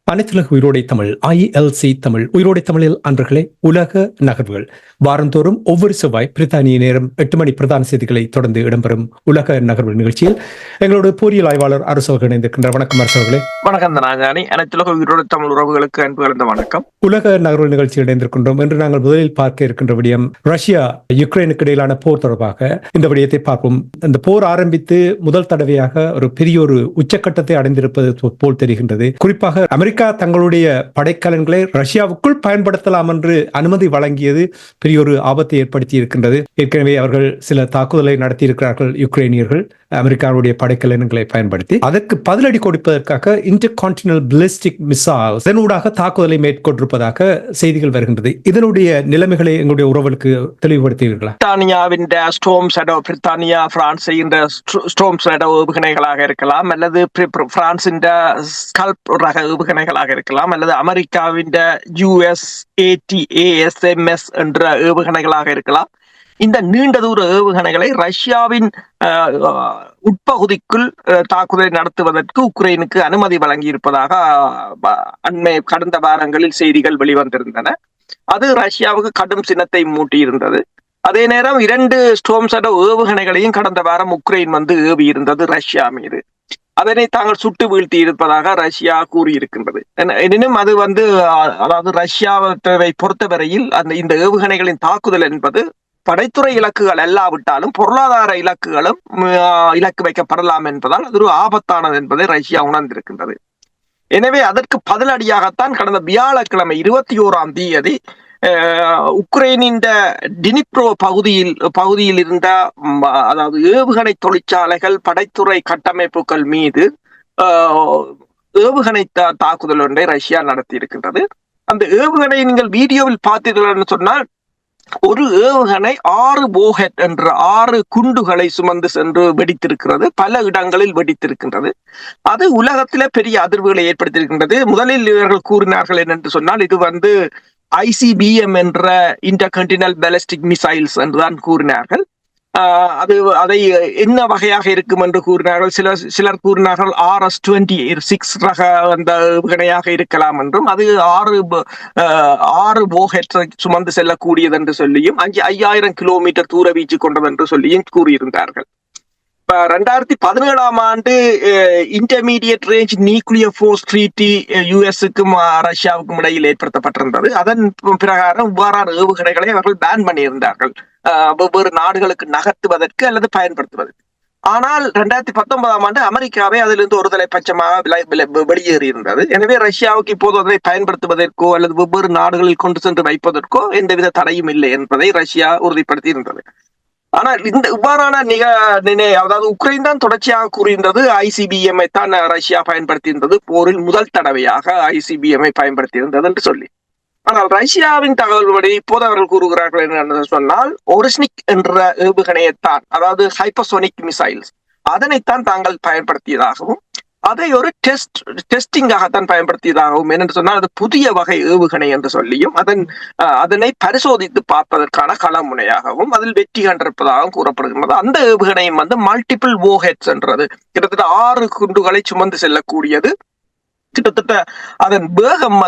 அனைத்துலக உயிரோடை தமிழ் ILC தமிழ் உயிரோடை தமிழில் அன்பர்களே, உலக நகர்வுகள் வாரந்தோறும் ஒவ்வொரு செவ்வாய் பிரித்தானிய நேரம் 8 மணி பிரதான செய்திகளை தொடர்ந்து இடம்பெறும் உலக நகர்வு நிகழ்ச்சியில் எங்களோட பொறியியல் ஆய்வாளர் அரசவர்கள் இணைந்திருக்கின்றார். வணக்கம் அரசவர்களே. வணக்கம் தனாஜானி. அனைத்துலக உயிரோடை தமிழ் உறவுகளுக்கு அன்பு கலந்த வணக்கம். உலக நகர்வு நிகழ்ச்சியில் இணைந்திருக்கின்றோம். என்று நாங்கள் முதலில் பார்க்க இருக்கின்ற விடயம் ரஷ்யா யுக்ரைனுக்கு இடையிலான போர் தொடர்பாக இந்த விடயத்தை பார்ப்போம். இந்த போர் ஆரம்பித்து முதல் தடவையாக ஒரு பெரிய ஒரு உச்சக்கட்டத்தை அடைந்திருப்பது போல் தெரிகின்றது. குறிப்பாக அமெரிக்கா தங்களுடைய படைக்கலன்களை ரஷ்யாவுக்குள் பயன்படுத்தலாம் என்று அனுமதி வழங்கியது பெரிய ஒரு ஆபத்தை ஏற்படுத்தி இருக்கின்றது. ஏற்கனவே அவர்கள் சில தாக்குதலை நடத்தி இருக்கிறார்கள் யுக்ரைனியர்கள் அமெரிக்காவுடைய படைக்கலன்களை பயன்படுத்தி. அதற்கு பதிலடி கொடுப்பதற்காக இன்டர்கான்டினல் பாலிஸ்டிக் மிசைல்ஸ் இதனூடாக தாக்குதலை மேற்கொண்டிருப்பதாக செய்திகள் வருகின்றது. இதனுடைய நிலைமைகளை எங்களுடைய உறவுகளுக்கு தெளிவுபடுத்துவீர்களா? பிரித்தானியாவின் ஸ்டோம் ஷேடோ, பிரித்தானியா பிரான்ஸ் செய்கின்ற ஸ்டோம் ஷேடோ ஏவுகணைகளாக இருக்கலாம், அல்லது பிரான்சின் ஸ்கல்ப் ரக ஏவுகணைகளாக இருக்கலாம், அல்லது அமெரிக்காவின் USATASMS என்ற ஏவுகணைகளாக இருக்கலாம். இந்த நீண்ட தூர ஏவுகணைகளை ரஷ்யாவின் உட்பகுதிக்குள் தாக்குதலை நடத்துவதற்கு உக்ரைனுக்கு அனுமதி வழங்கி இருப்பதாக கடந்த வாரங்களில் செய்திகள் வெளிவந்திருந்தன. அது ரஷ்யாவுக்கு கடும் சினத்தை மூட்டியிருந்தது. அதே நேரம் 2 ஸ்டோம் ஷேடோ ஏவுகணைகளையும் கடந்த வாரம் உக்ரைன் ஏவி இருந்தது ரஷ்யா மீது. அதனை தாங்கள் சுட்டு வீழ்த்தி இருப்பதாக ரஷ்யா கூறியிருக்கின்றது. எனினும் அது அதாவது ரஷ்யாவை பொறுத்தவரையில் இந்த ஏவுகணைகளின் தாக்குதல் என்பது படைத்துறை இலக்குகள் எல்லாவிட்டாலும் பொருளாதார இலக்குகளும் இலக்கு வைக்கப்படலாம் என்பதால் அது ஒரு ஆபத்தானது என்பதை ரஷ்யா உணர்ந்திருக்கின்றது. எனவே அதற்கு பதிலடியாகத்தான் கடந்த வியாழக்கிழமை 21ஆம் தேதி உக்ரைனின் டினிப்ரோ பகுதியில் இருந்த அதாவது ஏவுகணை தொழிற்சாலைகள் படைத்துறை கட்டமைப்புகள் மீது ஏவுகணை தாக்குதல் ஒன்றை ரஷ்யா நடத்தி இருக்கின்றது. அந்த ஏவுகணை நீங்கள் வீடியோவில் பார்த்தீர்கள் என்று சொன்னால், ஒரு ஏவுகணை 6 போஹெட் என்ற 6 குண்டுகளை சுமந்து சென்று வெடித்திருக்கிறது. பல இடங்களில் வெடித்திருக்கின்றது. அது உலகத்திலே பெரிய அதிர்வுகளை ஏற்படுத்தியிருக்கின்றது. முதலில் இவர்கள் கூறினார்கள் என்று சொன்னால், இது ICBM என்ற இன்டர்கான்டினல் பாலிஸ்டிக் மிசைல்ஸ் என்றுதான் கூறினார்கள். அதை என்ன வகையாக இருக்கும் என்று கூறினார்கள். சிலர் கூறினார்கள் RS-26 ரக அந்த ஏவுகணையாக இருக்கலாம் என்றும், அது 6 போஹெட் சுமந்து செல்லக்கூடியது என்று சொல்லியும் 5000 கிலோமீட்டர் தூர வீச்சு கொண்டது என்று சொல்லியும் கூறியிருந்தார்கள். 2017ஆம் ஆண்டு intermediate range nuclear force treaty US-க்கும் ரஷ்யாவுக்கும் இடையில் ஏற்படுத்தப்பட்டிருந்தது. அதன் பிரகாரம் இவ்வாறான ஏவுகணைகளை அவர்கள் பேன் பண்ணியிருந்தார்கள், வெவ்வேறு நாடுகளுக்கு நகர்த்துவதற்கு அல்லது பயன்படுத்துவதற்கு. ஆனால் 2019ஆம் ஆண்டு அமெரிக்காவே அதிலிருந்து ஒரு தலைப்பட்சமாக வெளியேறியிருந்தது. எனவே ரஷ்யாவுக்கு இப்போது அதனை பயன்படுத்துவதற்கோ அல்லது வெவ்வேறு நாடுகளில் கொண்டு சென்று வைப்பதற்கோ எந்தவித தடையும் இல்லை என்பதை ரஷ்யா உறுதிப்படுத்தி இருந்தது. ஆனால் இவ்வாறான அதாவது உக்ரைன் தான் தொடர்ச்சியாக கூறுகின்றது ICBM தான் ரஷ்யா பயன்படுத்தியிருந்தது, போரில் முதல் தடவையாக ICBM பயன்படுத்தியிருந்தது என்று சொல்லி. ஆனால் ரஷ்யாவின் தகவல்படி இப்போது அவர்கள் கூறுகிறார்கள் என்று சொன்னால், ஒரிஸ்னிக் என்ற ஏவுகணையைத்தான், அதாவது ஹைப்பர்சோனிக் மிசைல்ஸ், அதனைத்தான் தாங்கள் பயன்படுத்தியதாகவும் அதை ஒரு டெஸ்டிங்காகத்தான் பயன்படுத்தியதாகவும், என்னென்று சொன்னால் அது புதிய வகை ஏவுகணை என்று சொல்லியும் அதனை பரிசோதித்து பார்ப்பதற்கான களமுனையாகவும் அதில் வெற்றி கண்டிருப்பதாகவும் கூறப்படுகின்றது. அந்த ஏவுகணையும் மல்டிபிள் வார்ஹெட்ஸ் என்றது கிட்டத்தட்ட 6 குண்டுகளை சுமந்து செல்லக்கூடியது. கிட்டத்தட்ட அதன் வேகம்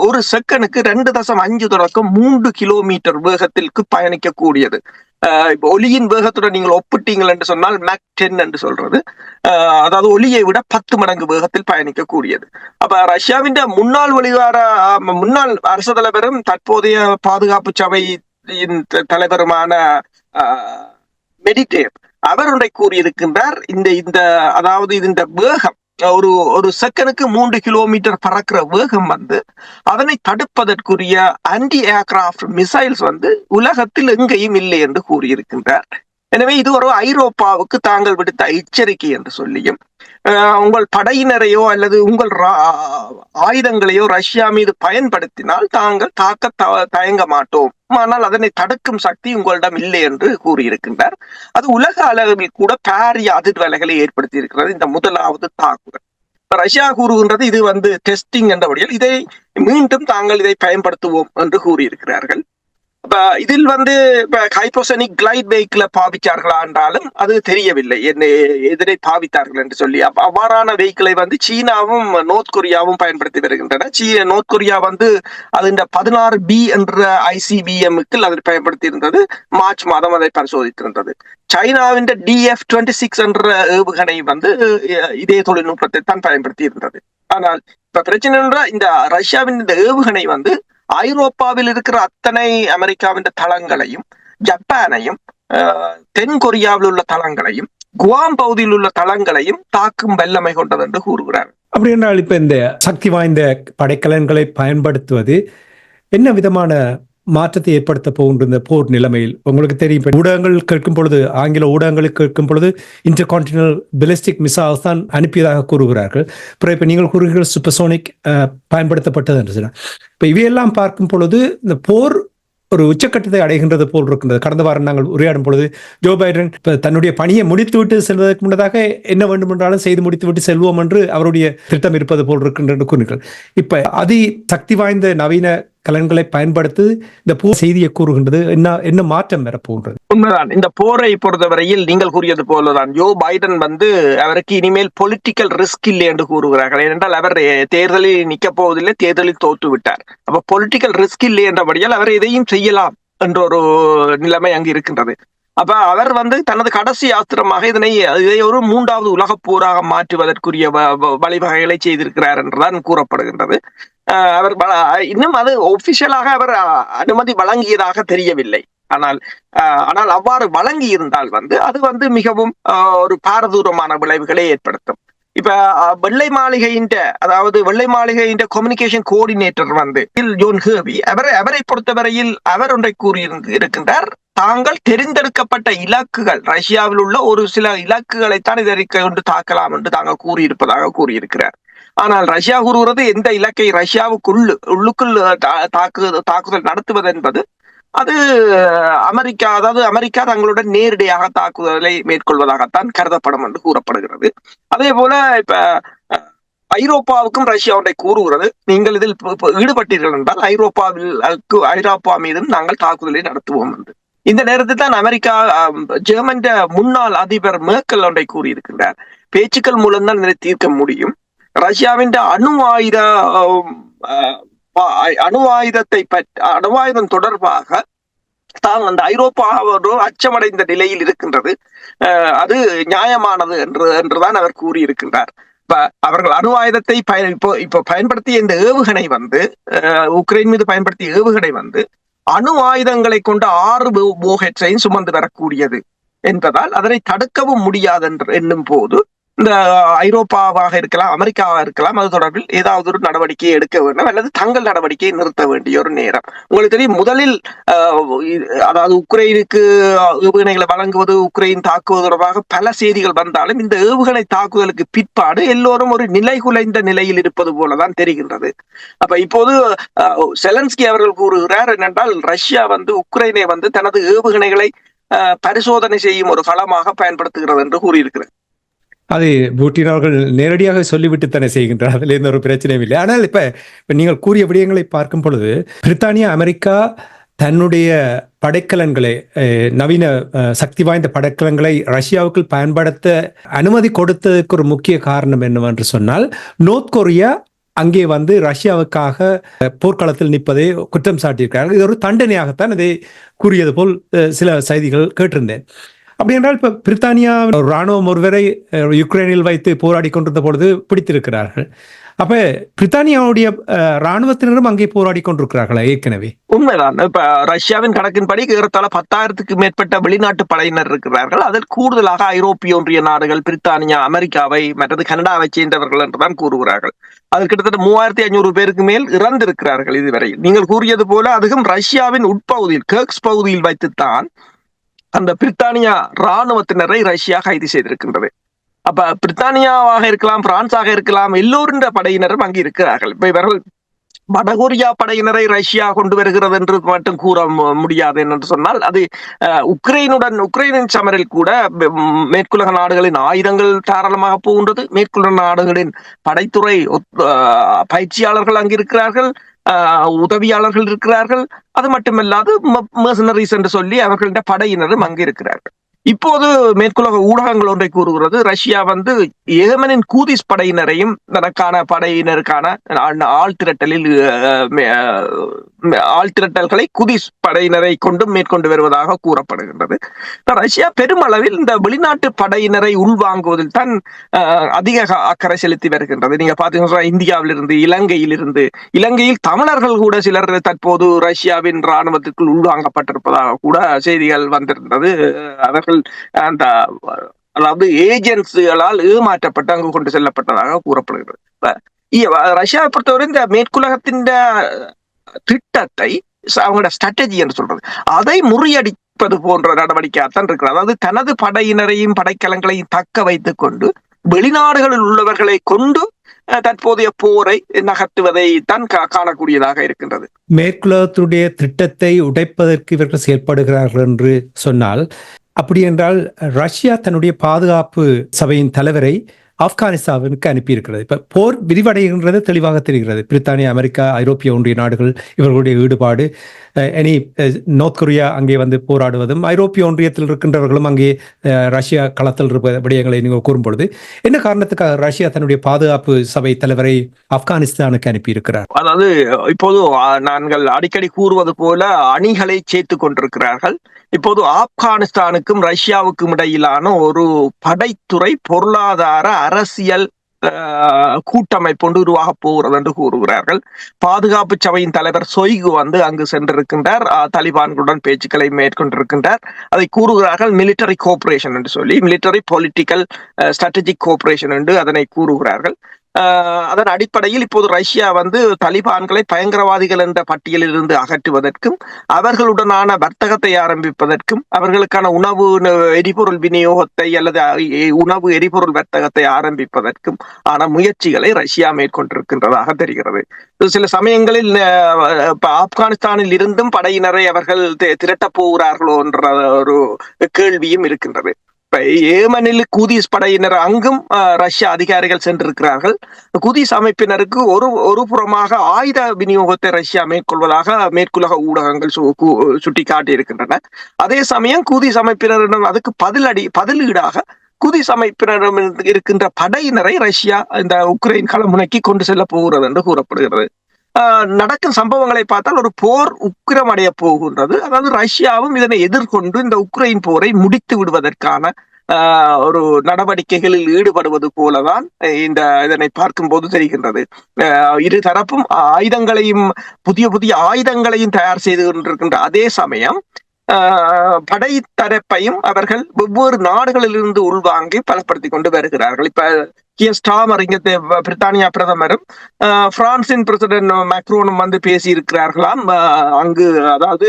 ஒரு செகண்டுக்கு 2.5 தொடக்கம் 3 கிலோமீட்டர் வேகத்திற்கு பயணிக்கக்கூடியது. ஒலியின் வேகத்துடன் நீங்கள் ஒப்பிட்டீங்கள் என்று சொன்னால் மேக் 10 என்று சொல்றது, அதாவது ஒலியை விட 10 மடங்கு வேகத்தில் பயணிக்கக்கூடியது. அப்ப ரஷ்யாவின் முன்னாள் அரசு தலைவரும் தற்போதைய பாதுகாப்பு சபையின் தலைவருமான மெடிடேவ் அவர் ஒன்றை கூறியிருக்கின்றார். அதாவது இந்த வேகம் ஒரு செகண்டுக்கு 3 கிலோமீட்டர் பறக்கிற வேகம் அதனை தடுப்பதற்குரிய ஆன்டி ஏர்கிராஃப்ட் மிசைல்ஸ் உலகத்தில் எங்கேயும் இல்லை என்று கூறியிருக்கின்றார். எனவே இது ஒரு ஐரோப்பாவுக்கு தாங்கள் விடுத்த எச்சரிக்கை என்று சொல்லியும் உங்கள் படையினரையோ அல்லது உங்கள் ஆயுதங்களையோ ரஷ்யா மீது பயன்படுத்தினால் தாங்கள் தாக்க தயங்க மாட்டோம், ஆனால் அதனை தடுக்கும் சக்தி உங்களிடம் இல்லை என்று கூறியிருக்கின்றார். அது உலக அளவில் கூட பாரிய அதிர்வலைகளை ஏற்படுத்தி இருக்கிறது இந்த முதலாவது தாக்குதல். ரஷ்யா கூறுகின்றது இது டெஸ்டிங் என்றபடியால் இதை மீண்டும் தாங்கள் இதை பயன்படுத்துவோம் என்று கூறியிருக்கிறார்கள். இதில் ஹைப்போசனிக் கிளைட் வெஹிக்கிளை பாவிச்சார்களா என்றாலும் அது தெரியவில்லை, எதிரை பாவித்தார்கள் என்று சொல்லி. அவ்வாறான வெஹிக்கிளை சீனாவும் நோர்த் கொரியாவும் பயன்படுத்தி வருகின்றன. நோர்த் கொரியா அது 16B என்ற ICBM-க்கு அதை பயன்படுத்தி இருந்தது. மார்ச் மாதம் அதை பரிசோதித்திருந்தது. சைனாவின் DF-26 என்ற ஏவுகணை இதே தொழில்நுட்பத்தை தான் பயன்படுத்தி இருந்தது. ஆனால் இப்ப பிரச்சனை இந்த ரஷ்யாவின் இந்த ஏவுகணை ஐரோப்பாவில் இருக்கிற அத்தனை அமெரிக்காவின் தளங்களையும், ஜப்பானையும், தென் கொரியாவில் உள்ள தளங்களையும், குவாம் பகுதியில் உள்ள தளங்களையும் தாக்கும் வல்லமை கொண்டது என்று கூறுகிறார். அப்படி என்றால் இப்ப இந்த சக்தி வாய்ந்த படைக்கலன்களை பயன்படுத்துவது என்ன விதமான மாற்றத்தை ஏற்படுத்த போகின்ற இந்த போர் நிலைமையில்? உங்களுக்கு தெரியும், ஊடகங்கள் கேட்கும் பொழுது, ஆங்கில ஊடகங்களுக்கு கேட்கும் பொழுது இன்டர்கான்டினல் பெலிஸ்டிக் மிசைல்ஸ் தான் அனுப்பியதாக கூறுகிறார்கள். அப்புறம் இப்ப நீங்கள் கூறுகிறீர்கள் சூப்பர்சோனிக் பயன்படுத்தப்பட்டது என்று சொன்னார். இப்ப இவையெல்லாம் பார்க்கும் பொழுது இந்த போர் ஒரு உச்சக்கட்டத்தை அடைகின்றது போல் இருக்கின்றது. கடந்த வாரம் நாங்கள் உரையாடும் பொழுது ஜோ பைடன் தன்னுடைய பணியை முடித்துவிட்டு செல்வதற்கு முன்னதாக என்ன வேண்டும் என்றாலும் செய்து முடித்துவிட்டு செல்வோம் என்று அவருடைய திட்டம் இருப்பது போல் இருக்கின்றது கூறுகிறார். இப்ப அதி சக்தி வாய்ந்த நவீன கலன்களை பயன்படுத்தி இந்த போர் செய்தியை கூறுகின்றது. என்ன மாற்றம் வரப்போன்றது? உண்மைதான். இந்த போரை பொறுத்தவரையில் நீங்கள் கூறியது போலதான் ஜோ பைடன் அவருக்கு இனிமேல் பொலிட்டிக்கல் ரிஸ்க் இல்லை என்று கூறுகிறார்கள். ஏனென்றால் அவர் தேர்தலில் நிற்க போவதில்லை, தேர்தலில் தோற்று விட்டார். அப்ப பொலிட்டிக்கல் ரிஸ்க் இல்லை என்றபடியால் அவர் எதையும் செய்யலாம் என்ற ஒரு நிலைமை அங்கு இருக்கின்றது. அப்ப அவர் தனது கடைசி ஆத்திரமாக இதை ஒரு 3வது உலக போராக மாற்றுவதற்குரிய வழிவகைகளை செய்திருக்கிறார் என்றுதான் கூறப்படுகின்றது. அவர் இன்னும் அது ஒபிஷியலாக அவர் அனுமதி வழங்கியதாக தெரியவில்லை. ஆனால் அவ்வாறு வழங்கி இருந்தால் அது மிகவும் ஒரு பாரதூரமான விளைவுகளை ஏற்படுத்தும். இப்ப வெள்ளை மாளிகையின் கம்யூனிகேஷன் கோஆர்டினேட்டர் ஜோன் ஹேர்பி அவரை பொறுத்தவரையில் அவர் ஒன்றை கூறியிருக்கின்றார். தாங்கள் தெரிந்தெடுக்கப்பட்ட இலக்குகள், ரஷ்யாவில் உள்ள ஒரு சில இலக்குகளைத்தான் இதை கொண்டு தாக்கலாம் என்று தாங்கள் கூறியிருப்பதாக கூறியிருக்கிறார். ஆனால் ரஷ்யா கூறுகிறது எந்த இலக்கை உள்ளுக்குள் தாக்குதல் நடத்துவது என்பது அது அமெரிக்கா தங்களுடன் நேரடியாக தாக்குதலை மேற்கொள்வதாகத்தான் கருதப்படும் என்று கூறப்படுகிறது. அதே போல இப்ப ஐரோப்பாவுக்கும் ரஷ்யா ஒன்றை கூறுகிறது, நீங்கள் இதில் ஈடுபட்டீர்கள் என்றால் ஐரோப்பா மீதும் நாங்கள் தாக்குதலை நடத்துவோம் என்று. இந்த நேரத்தில் தான் ஜெர்மன் முன்னாள் அதிபர் மேர்க்கல் ஒன்றை கூறியிருக்கின்றார். பேச்சுக்கள் மூலம்தான் இதனை தீர்க்க முடியும். ரஷ்யாவின் அணுவாயுதம் தொடர்பாக தான் அந்த ஐரோப்பா அச்சமடைந்த நிலையில் இருக்கின்றது, அது நியாயமானது என்றுதான் அவர் கூறியிருக்கின்றார். அவர்கள் அணுவாயுதத்தை இப்போ பயன்படுத்திய இந்த ஏவுகணை உக்ரைன் மீது பயன்படுத்திய ஏவுகணை அணு ஆயுதங்களை கொண்ட 6 warheads-ஐயும் சுமந்து வரக்கூடியது என்பதால் அதனை தடுக்கவும் முடியாது என்னும் போது இந்த ஐரோப்பாவாக இருக்கலாம், அமெரிக்காவாக இருக்கலாம், அது தொடர்பில் ஏதாவது ஒரு நடவடிக்கையை எடுக்க வேண்டும் அல்லது தங்கள் நடவடிக்கையை நிறுத்த வேண்டிய ஒரு நேரம். உங்களுக்கு தெரியும், முதலில் அதாவது உக்ரைனுக்கு ஏவுகணைகளை வழங்குவது, உக்ரைன் தாக்குவது தொடர்பாக பல செய்திகள் வந்தாலும் இந்த ஏவுகணை தாக்குதலுக்கு பிற்பாடு எல்லோரும் ஒரு நிலைகுலைந்த நிலையில் இருப்பது போலதான் தெரிகின்றது. அப்ப இப்போது செலன்ஸ்கி அவர்கள் கூறுகிறார் என்னென்றால் ரஷ்யா உக்ரைனை தனது ஏவுகணைகளை பரிசோதனை செய்யும் ஒரு களமாக பயன்படுத்துகிறது என்று கூறியிருக்கிறார். அது பூட்டின் அவர்கள் நேரடியாக சொல்லிவிட்டு தானே செய்கின்றார், அதுல எந்த ஒரு பிரச்சனையும் இல்லை. ஆனால் இப்ப நீங்கள் கூறிய விடயங்களை பார்க்கும் பொழுது பிரித்தானியா, அமெரிக்கா தன்னுடைய படைக்கலன்களை, நவீன சக்தி வாய்ந்த படைக்கலன்களை ரஷ்யாவுக்கு பயன்படுத்த அனுமதி கொடுத்ததுக்கு ஒரு முக்கிய காரணம் என்னவென்று சொன்னால், நோர்த் கொரியா அங்கே ரஷ்யாவுக்காக போர்க்களத்தில் நிற்பதை குற்றம் சாட்டியிருக்கிறார்கள். இது ஒரு தண்டனையாகத்தான் இதை கூறியது போல் சில செய்திகள் கேட்டிருந்தேன். அப்படி என்றால் இப்ப பிரித்தானியா ராணுவம் ஒருவரை யுக்ரைனில் வைத்து போராடி கொண்டிருந்த பொழுது பிடித்திருக்கிறார்கள். அப்ப பிரித்தானியாவுடைய ராணுவத்தினரும் அங்கே போராடி கொண்டிருக்கிறார்களா? ஏற்கனவே உண்மைதான். இப்ப ரஷ்யாவின் கணக்கின்படி ஏறத்தாழ 10,000க்கும் மேற்பட்ட வெளிநாட்டு படையினர் இருக்கிறார்கள். அதில் கூடுதலாக ஐரோப்பிய ஒன்றிய நாடுகள், பிரித்தானியா, அமெரிக்காவை மற்றது கனடாவை சேர்ந்தவர்கள் என்றுதான் கூறுகிறார்கள். அதில் கிட்டத்தட்ட 3,500 பேருக்கு மேல் இறந்திருக்கிறார்கள் இதுவரை. நீங்கள் கூறியது போல அதுவும் ரஷ்யாவின் உட்பகுதியில், கர்க்ஸ் பகுதியில் வைத்துத்தான் அந்த பிரித்தானியா ராணுவத்தினரை ரஷ்யா கைது செய்திருக்கின்றது. அப்ப பிரித்தானியாவாக இருக்கலாம், பிரான்ஸாக இருக்கலாம், எல்லோருடைய படையினரும் அங்கு இருக்கிறார்கள். இப்ப இவர்கள் வடகொரியா படையினரை ரஷ்யா கொண்டு வருகிறது என்று மட்டும் கூற முடியாது என்று சொன்னால், அது உக்ரைனின் சமரில் கூட மேற்குலக நாடுகளின் ஆயுதங்கள் தாராளமாக போகின்றது. மேற்குலக நாடுகளின் படைத்துறை பயிற்சியாளர்கள் அங்கு இருக்கிறார்கள், உதவியாளர்கள் இருக்கிறார்கள். அது மட்டுமல்லாது மெர்சனரிஸ் என்று சொல்லி அவர்களுடைய படையினரும் அங்கு இருக்கிறார்கள். இப்போது மேற்குலக ஊடகங்கள் ஒன்றை கூறுகிறது, ரஷ்யா வந்து ஏமனின் கூதிஸ் படையினரையும் தனக்கான படையினருக்கான ஆழ்திரட்டல்களை குதிஸ் படையினரை கொண்டும் மேற்கொண்டு வருவதாக கூறப்படுகின்றது. ரஷ்யா பெருமளவில் இந்த வெளிநாட்டு படையினரை உள்வாங்குவதில் தான் அதிக அக்கறை செலுத்தி வருகின்றது. நீங்க பாத்தீங்கன்னா இந்தியாவிலிருந்து, இலங்கையில் தமிழர்கள் கூட சிலர் தற்போது ரஷ்யாவின் இராணுவத்திற்குள் உள்வாங்கப்பட்டிருப்பதாக கூட செய்திகள் வந்திருந்தது. அவர்கள் அந்த அதாவது ஏஜென்சிகளால் ஏமாற்றப்பட்டு அங்கு கொண்டு செல்லப்பட்டதாக கூறப்படுகிறது. ரஷ்யாவை பொறுத்தவரை இந்த மேற்குலகத்தின் திட்டத்தை, அவங்களோட ஸ்ட்ராட்டஜி என்று சொல்றது, அதை முறியடிப்பது போன்ற நடவடிக்கையாகத்தான் இருக்கிறது. அதாவது தனது படையினரையும் படைக்கலங்களையும் தக்க வைத்துக் கொண்டு வெளிநாடுகளில் உள்ளவர்களை கொண்டு தற்போதைய போரை நகர்த்துவதை தான் காணக்கூடியதாக இருக்கின்றது. மேற்குலகத்துடைய திட்டத்தை உடைப்பதற்கு இவர்கள் செயல்படுகிறார்கள் என்று சொன்னால், அப்படி என்றால் ரஷ்யா தன்னுடைய பாதுகாப்பு சபையின் தலைவரை ஆப்கானிஸ்தானுக்கு அனுப்பியிருக்கிறது. இப்ப போர் விரிவடைகின்றது தெளிவாக தெரிகிறது. பிரித்தானியா, அமெரிக்கா, ஐரோப்பிய ஒன்றிய நாடுகள் இவர்களுடைய ஈடுபாடு, நார்த் கொரியா அங்கே வந்து போராடுவதும், ஐரோப்பிய ஒன்றியத்தில் இருக்கின்றவர்களும் அங்கே ரஷ்யா களத்தில் இருப்ப விடயங்களை நீங்கள் கூறும்பொழுது, என்ன காரணத்துக்காக ரஷ்யா தன்னுடைய பாதுகாப்பு சபை தலைவரை ஆப்கானிஸ்தானுக்கு அனுப்பியிருக்கிறார்? அதாவது இப்போது நாங்கள் அடிக்கடி கூறுவது போல அணிகளை சேர்த்து கொண்டிருக்கிறார்கள். இப்போது ஆப்கானிஸ்தானுக்கும் ரஷ்யாவுக்கும் இடையிலான ஒரு படைத்துறை, பொருளாதார, அரசியல் கூட்டமைப்பு ஒன்று உருவாக போகிறது என்று கூறுகிறார்கள். பாதுகாப்பு சபையின் தலைவர் சொய்கு வந்து அங்கு சென்றிருக்கின்றார், தலிபான்களுடன் பேச்சுக்களை மேற்கொண்டிருக்கின்றார். அதை கூறுகிறார்கள் மிலிட்டரி கோஆபரேஷன் என்று சொல்லி, மிலிட்டரி பொலிட்டிக்கல் ஸ்ட்ராட்டஜிக் கோஆபரேஷன் என்று அதனை கூறுகிறார்கள். அதன் அடிப்படையில் இப்போது ரஷ்யா வந்து தலிபான்களை பயங்கரவாதிகள் என்ற பட்டியலில் இருந்து அகற்றுவதற்கும், அவர்களுடனான வர்த்தகத்தை ஆரம்பிப்பதற்கும், அவர்களுக்கான உணவு எரிபொருள் விநியோகத்தை அல்லது உணவு எரிபொருள் வர்த்தகத்தை ஆரம்பிப்பதற்கும் ஆன முயற்சிகளை ரஷ்யா மேற்கொண்டிருக்கின்றதாக தெரிகிறது. சில சமயங்களில் ஆப்கானிஸ்தானில் இருந்தும் படையினரை அவர்கள் திரட்டப் போகிறார்களோ என்ற ஒரு கேள்வியும் இருக்கின்றது. ஏமனில் கூதிஸ் படையினர் அங்கும் ரஷ்ய அதிகாரிகள் சென்றிருக்கிறார்கள். கூதிஸ் அமைப்பினருக்கு ஒரு புறமாக ஆயுத விநியோகத்தை ரஷ்யா மேற்கொள்வதாக மேற்குலக ஊடகங்கள் சுட்டிக்காட்டி இருக்கின்றன. அதே சமயம் கூதிஸ் அமைப்பினரிடம் அதுக்கு பதிலீடாக கூதிஸ் அமைப்பினரிடம் இருக்கின்ற படையினரை ரஷ்யா இந்த உக்ரைன் களமுனைக்கு கொண்டு செல்ல போகிறது என்று கூறப்படுகிறது. நடக்கும் சம்பவங்களை பார்த்தால் ஒரு போர் உக்கிரமடைய போகின்றது. அதாவது ரஷ்யாவும் இதனை எதிர்கொண்டு இந்த உக்ரைன் போரை முடித்து விடுவதற்கான ஒரு நடவடிக்கைகளில் ஈடுபடுவது போலதான் இதனை பார்க்கும்போது தெரிகின்றது. இரு தரப்பும் புதிய ஆயுதங்களையும் தயார் செய்து கொண்டிருக்கின்ற அதே சமயம் படை தரப்பையும் அவர்கள் வெவ்வேறு நாடுகளில் இருந்து உள்வாங்கி பலப்படுத்திக் கொண்டு வருகிறார்கள். இப்ப ஸ்டாமர் இங்க பிரித்தானியா பிரதமரும் பிரான்சின் பிரசிடென்ட் மேக்ரோனும் வந்து பேசி இருக்கிறார்களாம் அங்கு, அதாவது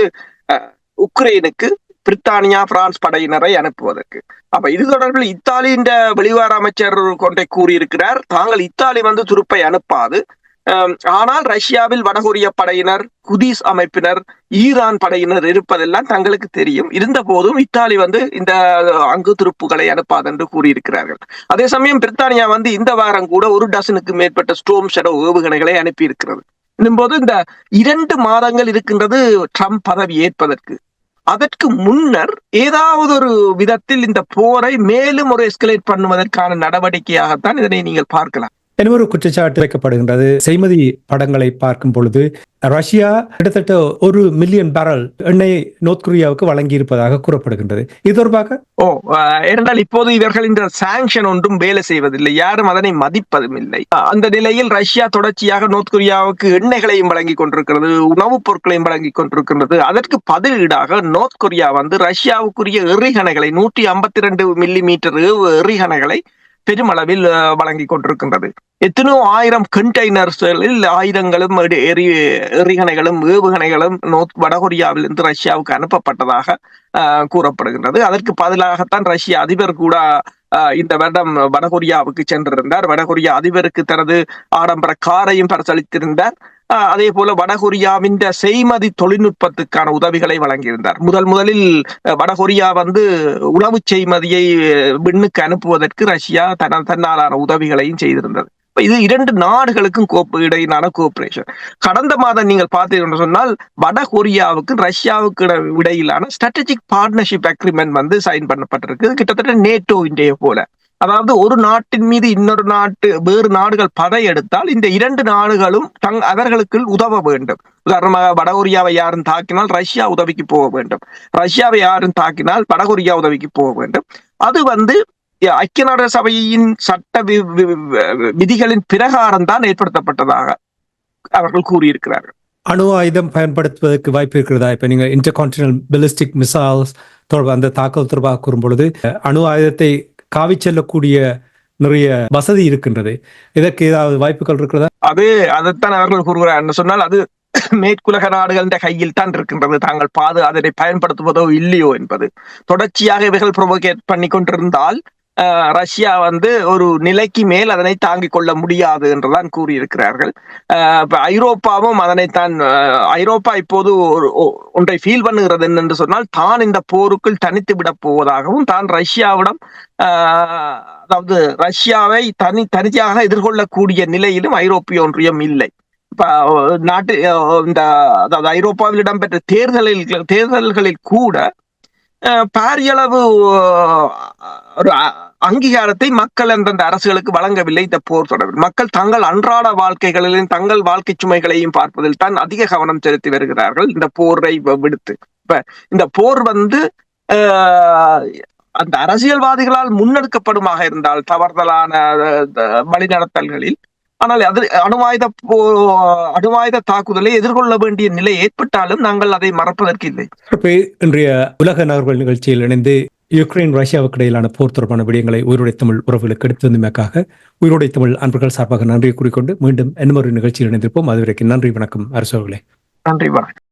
உக்ரைனுக்கு பிரித்தானியா பிரான்ஸ் படையினரை அனுப்புவதற்கு. அப்ப இது தொடர்பில் இத்தாலியின் வெளிவார அமைச்சர் கொண்டே கூறியிருக்கிறார், தாங்கள் இத்தாலி வந்து துருப்பை அனுப்பாது, ஆனால் ரஷ்யாவில் வடகொரிய படையினர், குதிஸ் அமைப்பினர், ஈரான் படையினர் இருப்பதெல்லாம் தங்களுக்கு தெரியும். இருந்த போதும் இத்தாலி வந்து இந்த அங்கு துருப்புகளை அனுப்பாது என்று கூறியிருக்கிறார்கள். அதே சமயம் பிரித்தானியா வந்து இந்த வாரம் கூட 1 டசனுக்கு மேற்பட்ட ஸ்டோம் ஷேடோ ஏவுகணைகளை அனுப்பி இருக்கிறது. போது இந்த 2 மாதங்கள் இருக்கின்றது ட்ரம்ப் பதவி ஏற்பதற்கு. அதற்கு முன்னர் ஏதாவது ஒரு விதத்தில் இந்த போரை மேலும் ஒரு எஸ்கலேட் பண்ணுவதற்கான நடவடிக்கையாகத்தான் இதனை நீங்கள் பார்க்கலாம். இன்னொரு குற்றச்சாட்டு வைக்கப்படுகின்றது. செய்மதி படங்களை பார்க்கும் பொழுது ரஷ்யா கிட்டத்தட்ட 1 மில்லியன் பேரல் எண்ணெய் நார்த் கொரியாவுக்கு வழங்கி இருப்பதாக கூறப்படுகின்றது. இது தொடர்பாக ஏனென்றால் இப்போது இவர்கள் இந்த சாங்ஷன் ஒன்றும் வேலை செய்வதில்லை, யாரும் அதனை மதிப்பதும் இல்லை. அந்த நிலையில் ரஷ்யா தொடர்ச்சியாக நார்த் கொரியாவுக்கு எண்ணெய்களையும் வழங்கி கொண்டிருக்கிறது, உணவுப் பொருட்களையும் வழங்கி கொண்டிருக்கின்றது. அதற்கு பதிலீடாக நார்த் கொரியா வந்து ரஷ்யாவுக்குரிய எறிகணைகளை 152 மில்லிமீட்டர் எறிகணைகளை பெருமளவில் வழங்கி கொண்டிருக்கின்றது. எத்தனையோ ஆயிரம் கண்டெய்னர்ஸ்களில் ஆயுதங்களும் எறிகணைகளும் ஏவுகணைகளும் வடகொரியாவிலிருந்து ரஷ்யாவுக்கு அனுப்பப்பட்டதாக கூறப்படுகின்றது. அதற்கு பதிலாகத்தான் ரஷ்ய அதிபர் கூட இந்த வருடம் வடகொரியாவுக்கு சென்றிருந்தார். வடகொரியா அதிபருக்கு தனது ஆடம்பர காரையும் பரிசளித்திருந்தார். அதே போல வடகொரியாவின் செய்மதி தொழில்நுட்பத்துக்கான உதவிகளை வழங்கியிருந்தார். முதலில் வடகொரியா உளவு செய்மதியை விண்ணுக்கு அனுப்புவதற்கு ரஷ்யா தன்னாலான உதவிகளையும் செய்திருந்தது. இது இரண்டு நாடுகளுக்கும் இடையிலான கோஆபரேஷன். கடந்த மாதம் நீங்கள் பார்த்தீர்கள் சொன்னால் வடகொரியாவுக்கு ரஷ்யாவுக்கு இடையிலான ஸ்ட்ராட்டஜிக் பார்ட்னர்ஷிப் அக்ரிமெண்ட் சைன் பண்ணப்பட்டிருக்கு. கிட்டத்தட்ட நேட்டோ இந்திய போல. அதாவது ஒரு நாட்டின் மீது வேறு நாடுகள் படையெடுத்தால் இந்த இரண்டு நாடுகளும் அவர்களுக்கு உதவ வேண்டும். உதாரணமாக வடகொரியாவை யாரும் தாக்கினால் ரஷ்யா உதவிக்கு போக வேண்டும். ரஷ்யாவை யாரும் தாக்கினால் வடகொரியா உதவிக்கு போக வேண்டும். அது ஐக்கிய நாடுகள் சபையின் சட்ட விதிகளின் பிரகாரம் தான் ஏற்படுத்தப்பட்டதாக அவர்கள் கூறியிருக்கிறார்கள். அணு ஆயுதம் பயன்படுத்துவதற்கு வாய்ப்பு இருக்கிறதா? இப்ப நீங்க இன்டர்கான்டினல் பாலிஸ்டிக் மிசைல்ஸ் தொடர்பு அந்த தாக்குதல் தொடர்பாக கூறும்பொழுது அணு ஆயுதத்தை காவி செல்லக்கூடிய நிறைய வசதி இருக்கின்றது. இதற்கு ஏதாவது வாய்ப்புகள் இருக்கிறதா? அதைத்தான் அவர்கள் கூறுகிறார் சொன்னால் அது மேற்குலக நாடுகளின் கையில் தான் இருக்கின்றது. தாங்கள் அதனை பயன்படுத்துவதோ இல்லையோ என்பது தொடர்ச்சியாக இவர்கள் ப்ரொவோகேட் பண்ணி கொண்டிருந்தால் ரஷ்யா ஒரு நிலைக்கு மேல் அதனை தாங்கிக் கொள்ள முடியாது என்றுதான் கூறியிருக்கிறார்கள். ஐரோப்பாவும் அதனைத்தான் ஐரோப்பா இப்போது ஒன்றை ஃபீல் பண்ணுகிறது என்று சொன்னால் தான் இந்த போருக்குள் தனித்து விட போவதாகவும் தான் ரஷ்யாவிடம் அதாவது ரஷ்யாவை தனியாக எதிர்கொள்ளக்கூடிய நிலையிலும் ஐரோப்பிய ஒன்றியம் இல்லை. அதாவது ஐரோப்பாவில் இடம்பெற்ற தேர்தல்களில் கூட பாரியளவு ஒரு அங்கீகாரத்தை மக்கள் அந்தந்த அரசுகளுக்கு வழங்கவில்லை. இந்த போர் தொடர்பில் மக்கள் தங்கள் அன்றாட வாழ்க்கைகளிலும் தங்கள் வாழ்க்கை சுமைகளையும் பார்ப்பதில் தான் அதிக கவனம் செலுத்தி வருகிறார்கள் இந்த போரை விடுத்து. இப்ப இந்த போர் அந்த அரசியல்வாதிகளால் முன்னெடுக்கப்படுமாக இருந்தால் தவறுதலான வழிநடத்தல்களில், ஆனால் அது அணுவாயுத தாக்குதலை எதிர்கொள்ள வேண்டிய நிலை ஏற்பட்டாலும் நாங்கள் அதை மறப்பதற்கு இல்லை. இன்றைய உலக நகர்வுகள் நிகழ்ச்சியில் இணைந்து யுக்ரைன் ரஷ்யாவுக்கு இடையிலான போர் தொடர்பான விடயங்களை உயிரோடை தமிழ் உறவுகளுக்கு எடுத்து வந்தமைக்காக உயிரோடை தமிழ் அன்பர்கள் சார்பாக நன்றியை கூறிக்கொண்டு மீண்டும் இன்னொரு நிகழ்ச்சியில் இணைந்திருப்போம். அதுவரைக்கும் நன்றி, வணக்கம் அரசு அவர்களே. நன்றி, வணக்கம்.